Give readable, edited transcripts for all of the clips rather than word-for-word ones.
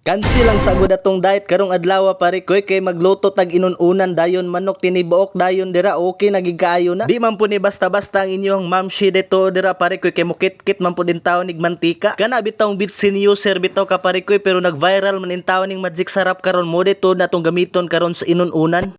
Cancel lang sagud atong diet karong adlaw pare koy kay magluto tag inununan dayon manok tinibuok dayon dira okay nagigkaayo na. Di man po ni basta-basta ang inyong mamshi dito dira pare koy kay mukit-kit man po din taon nig mantika. Kana bitong bitsin user bitaw ka pare koy pero nag-viral man in taon ning magic sarap karon mo dito na atong gamiton karon sa inununan.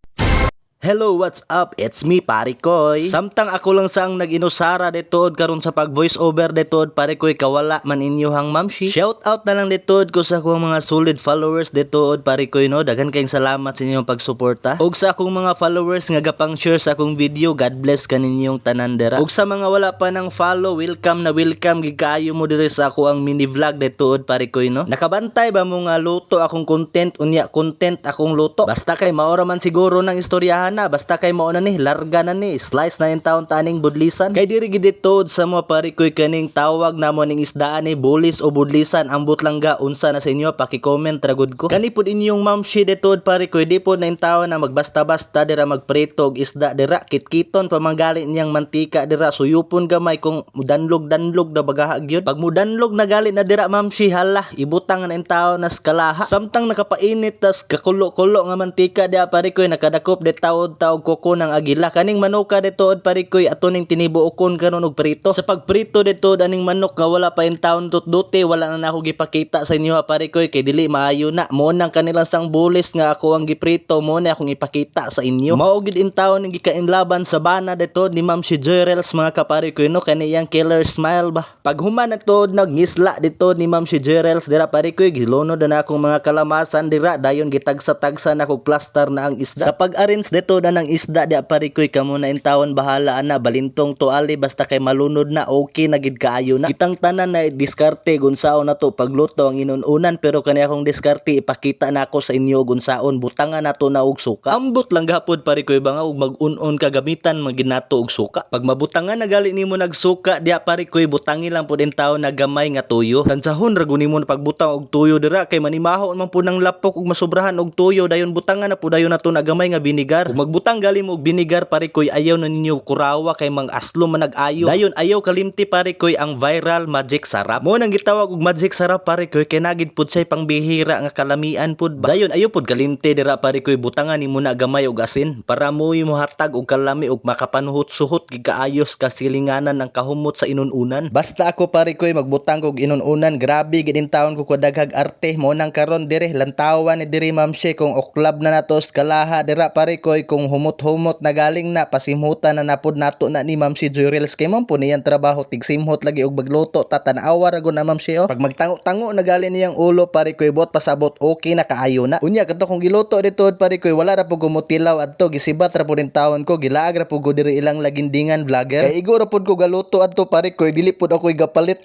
Hello, what's up? It's me, Pare Koy. Samtang ako lang sang nag-inusara detood karon sa pag voice over detood Pare Koy kawala man inyohang mamshi. Shout out na lang detood ko sa akong mga solid followers detood Pare Koy no. Daghan kayong salamat sa inyong pagsuporta. Ug sa akong mga followers nga gapang share sa akong video, God bless kaninyong tanan dera. Ug sa mga wala pa nang follow, welcome na welcome gid kaayo mo diri sa ako ang mini vlog detood Pare Koy no. Nakabantay ba mo nga luto akong content unya content akong luto. Basta kay maora man siguro nang istoryahan na basta kay mao na ni larga na ni slice na yung taon taning budlisan kay diri gid tod sa mga Pare Koy kaning tawag namo ning isdaan ni bulis o budlisan ambot lang ga unsa na sa inyo paki-comment ra gud ko kani pud inyong mamshi detod Pare Koy di pud na yung taon na magbasta-basta dira magprito og isda dira kitkiton pamanggali niyang mantika dira suyupon gamay kung mudanlog na bagaha gyud pag mudanlog na gali na dira mamshi hala ibutang na yung taon na skalaha samtang nakapainit tas kakulo-kulo nga mantika dia Pare Koy nakadakop de taod koko ng agila kaning manuka detood Pare Koy ato ning tinibuokon karon og prito sa pagprito detood aning manok nga wala pa in taon tutduti wala na nako gipakita sa inyo Pare Koy kay dili maayo na mo nang kanilang sang bulis nga ako ang giprito mo na akong ipakita sa inyo mao gid in taon ning gikainlaban sa bana detood ni Ma'am si Jerels mga kapare Koy no kaniyang killer smile ba pag human detood nagngisla detood ni Ma'am si Jerels dira Pare Koy gilunod na akong mga kalamasan dira dayon gitagsa-tagsa na kog plaster na ang isda sa pag-arrange detood ang isda di Pare Koy kamo na in taon bahala ana balintong tuali basta kay malunod na okay na gid kaayo na kitang tanan na diskarte gunsaon na to pagluto ang inununan pero kani akong diskarte ipakita na ako sa inyo gunsaon butangan nato na og suka ambot lang gapod Pare Koy ba nga og mag-unon kagamitan maginato og suka pag mabutangan na gali nimo nagsuka di Pare Koy butangi lang pud in taon na gamay nga tuyo tansahon ra guni mo pagbutang og tuyo dira kay manimahon man pud nang lapok ug masubrahan og tuyo dayon butangan na pud dayon nato na gamay nga binigar ug magbutang gali mo og binigar Pare Koy ayaw na ninyo kurawa kay mang aslo man nag-ayo dayon ayaw kalimti Pare Koy ang viral magic sarap mo nang gitawag og magic sarap Pare Koy kay nagid pud say pangbihira nga kalamian pud ba dayon ayaw pud kalimti dira Pare Koy butangan nimo na gamay og asin para mo'y mohatag og kalami og makapanuhot-suhot gid kaayos kasilinganan ng kahumot sa inununan basta ako Pare Koy magbutang og inununan grabe gid in taon ko daghag arte mo nang karon dire lantawan ni dire Ma'am She kung oklab na natos kalaha dira Pare Koy kung humot-humot na galing na pasimutan na napod nato na ni Ma'am si Jerels kay man po niyang trabaho tigsimhot lagi og magluto tatanawa ra gud na Ma'am si pag magtango-tango na galing niyang ulo Pare Koy bot pasabot okay na kaayo na unya kadto kung giluto dito Pare Koy wala ra pud gumutilaw adto gisibat ra pud in taon ko gilaag ra pud ko diri ilang lagindingan vlogger kay igor ra pud ko galuto adto Pare Koy dili pud ako gapalit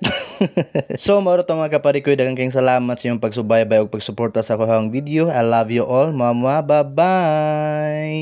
so mao to mga Pare Koy daghang kayong salamat sa inyong pagsubaybay ug pagsuporta sa akong video I love you all mama bye bye